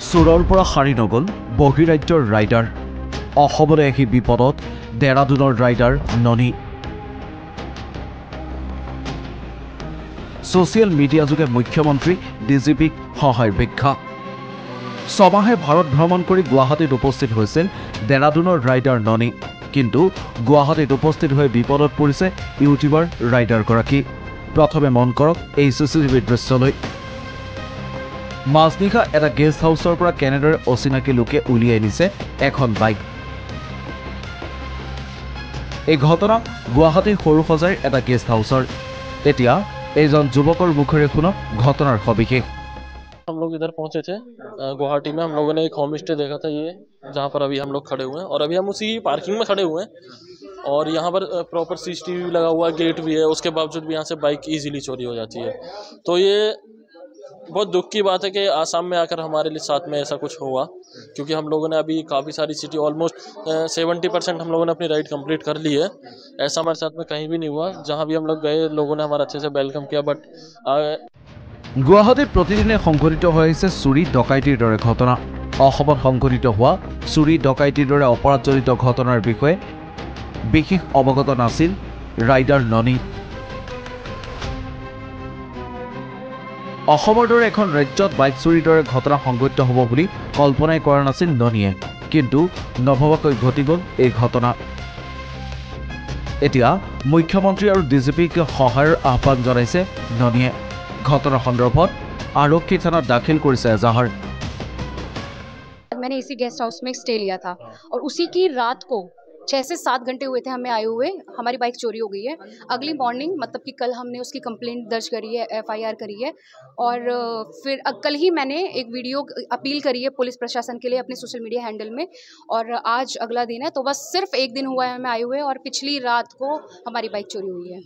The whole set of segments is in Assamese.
চোৰৰ পৰা সাৰি নগ'ল বহিৰাজ্যৰ ৰাইডাৰ। অসমলৈ আহি বিপদত দেৰাদুনৰ ৰাইডাৰ ননী। ছ'চিয়েল মিডিয়া যোগে মুখ্যমন্ত্ৰী ডিজিপিক সহায়ৰ ভিক্ষা। ছমাহে ভাৰত ভ্ৰমণ কৰি গুৱাহাটীত উপস্থিত হৈছিল দেৰাদুনৰ ৰাইডাৰ ননী। কিন্তু গুৱাহাটীত উপস্থিত হৈ বিপদত পৰিছে ইউটিউবাৰ ৰাইডাৰগৰাকী। প্ৰথমে মন কৰক এই চিচিটিভিৰ দৃশ্যলৈ। মাজনিশা এটা গেষ্ট হাউচৰ পৰা কেনেদৰে অচিনাকি লোকে উলিয়াই নিছে এখন বাইক। এই ঘটনা গুৱাহাটীৰ সৰুসজাইৰ এটা গেষ্ট হাউচৰ। এতিয়া এইজন যুৱকৰ মুখেৰে শুনক ঘটনাৰ সবিশেষ। हम लोग इधर पहुंचे थे गुवाहाटी में। हम लोगों ने एक होम स्टे देखा था, ये जहाँ पर अभी हम लोग खड़े हुए हैं, और अभी हम उसी पार्किंग में खड़े हुए हैं। और यहाँ पर प्रॉपर सीसीटीवी भी लगा हुआ है, गेट भी है। उसके बावजूद भी यहाँ से बाइक इजीली चोरी हो जाती है। तो ये बहुत दुख की बात है कि आसाम में आकर हमारे लिए साथ में ऐसा कुछ हुआ, क्योंकि हम लोगों ने अभी काफ़ी सारी सिटी ऑलमोस्ट 70% हम लोगों ने अपनी राइड कंप्लीट कर ली है। ऐसा हमारे साथ में कहीं भी नहीं हुआ। जहाँ भी हम लोग गए, लोगों ने हमारा अच्छे से वेलकम किया। बट গুৱাহাটীত প্ৰতিদিনে সংঘটিত হৈ আহিছে চুৰি ডকাইতিৰ দৰে ঘটনা। অসমত সংঘটিত হোৱা চুৰি ডকাইতিৰ দৰে অপৰাধজনিত ঘটনাৰ বিষয়ে বিশেষ অৱগত নাছিল ৰাইডাৰ ননী। অসমৰ দৰে এখন ৰাজ্যত বাইক চুৰিৰ দৰে ঘটনা সংঘটিত হ'ব বুলি কল্পনাই কৰা নাছিল ননীয়ে। কিন্তু নভবাকৈ ঘটি গ'ল এই ঘটনা। এতিয়া মুখ্যমন্ত্ৰী আৰু ডিজিপিক সহায়ৰ আহ্বান জনাইছে ননীয়ে। घटना सन्दर्भत आरक्षी थाना दाखिल करिছে एजाहार। मैंने इसी गेस्ट हाउस में स्टे लिया था और उसी की रात को 6 से 7 घंटे हुए थे हमें आए हुए। हमारी बाइक चोरी हो गई है। अगली मॉर्निंग मतलब कि कल हमने उसकी कंप्लेंट दर्ज करी है, FIR करी है। और फिर कल ही मैंने एक वीडियो अपील करी है पुलिस प्रशासन के लिए अपने सोशल मीडिया हैंडल में। और आज अगला दिन है, तो बस सिर्फ एक दिन हुआ है हमें आए हुए। और पिछली रात को हमारी बाइक चोरी हुई है।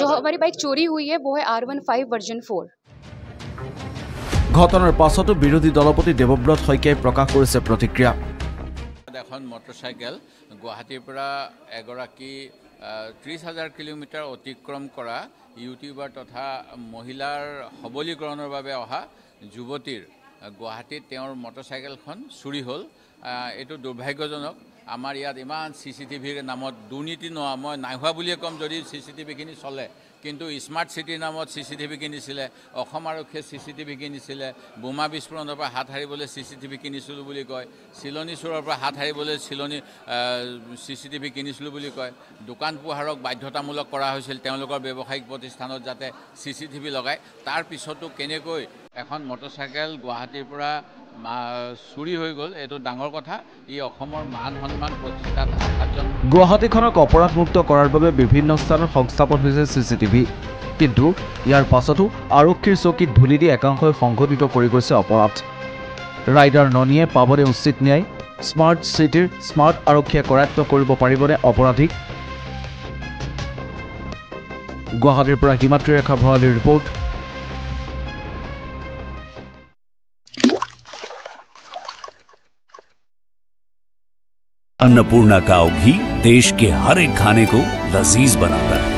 जो हमारी बाइक चोरी हुई है वो है R15 वर्जन 4। ঘটনাৰ পাছতো বিৰোধী দলপতি দেৱব্ৰত শইকীয়াই প্ৰকাশ কৰিছে প্ৰতিক্ৰিয়া। এখন মটৰচাইকেল গুৱাহাটীৰ পৰা এগৰাকী 30,000 কিলোমিটাৰ অতিক্ৰম কৰা ইউটিউবাৰ তথা মহিলাৰ সবলীকৰণৰ বাবে অহা যুৱতীৰ গুৱাহাটীত তেওঁৰ মটৰচাইকেলখন চুৰি হ'ল। এইটো দুৰ্ভাগ্যজনক। আমাৰ ইয়াত ইমান CCTVৰ নামত দুৰ্নীতি নোহোৱা, মই নাই হোৱা বুলিয়ে ক'ম যদি CCTVখিনি চলে। কিন্তু স্মাৰ্ট চিটিৰ নামত CCTV কিনিছিলে, অসম আৰক্ষীয়ে CCTV কিনিছিলে, বোমা বিস্ফোৰণৰ পৰা হাত সাৰিবলৈ CCTV কিনিছিলোঁ বুলি কয়, চিলনী চোৰৰ পৰা হাত সাৰিবলৈ CCTV কিনিছিলোঁ বুলি কয়। দোকান পোহাৰক বাধ্যতামূলক কৰা হৈছিল তেওঁলোকৰ ব্যৱসায়িক প্ৰতিষ্ঠানত যাতে CCTV লগায়। তাৰ পিছতো কেনেকৈ এখন মটৰচাইকেল গুৱাহাটীৰ পৰা চুৰি হৈ গ'ল, এইটো ডাঙৰ কথা। ই অসমৰ মান সন্মান প্ৰতিষ্ঠাত আঘাতজন। গুৱাহাটীখনক অপৰাধমুক্ত কৰাৰ বাবে বিভিন্ন স্থানত সংস্থাপন হৈছে CCTV। কিন্তু ইয়াৰ পাছতো আৰক্ষীৰ চকীত ধূলি দি একাংশই সংঘটিত কৰি গৈছে অপৰাধ। ৰাইডাৰ ননীয়ে পাবনে উচিত ন্যায়? স্মাৰ্ট চিটিৰ স্মাৰ্ট আৰক্ষীয়ে কৰায়ত্ব কৰিব পাৰিবনে অপৰাধীক? গুৱাহাটীৰ পৰা হিমাদ্ৰী ৰেখা ভৰালীৰ ৰিপৰ্ট। अन्नपूर्णा काव घी देश के हर एक खाने को लजीज बनाता है।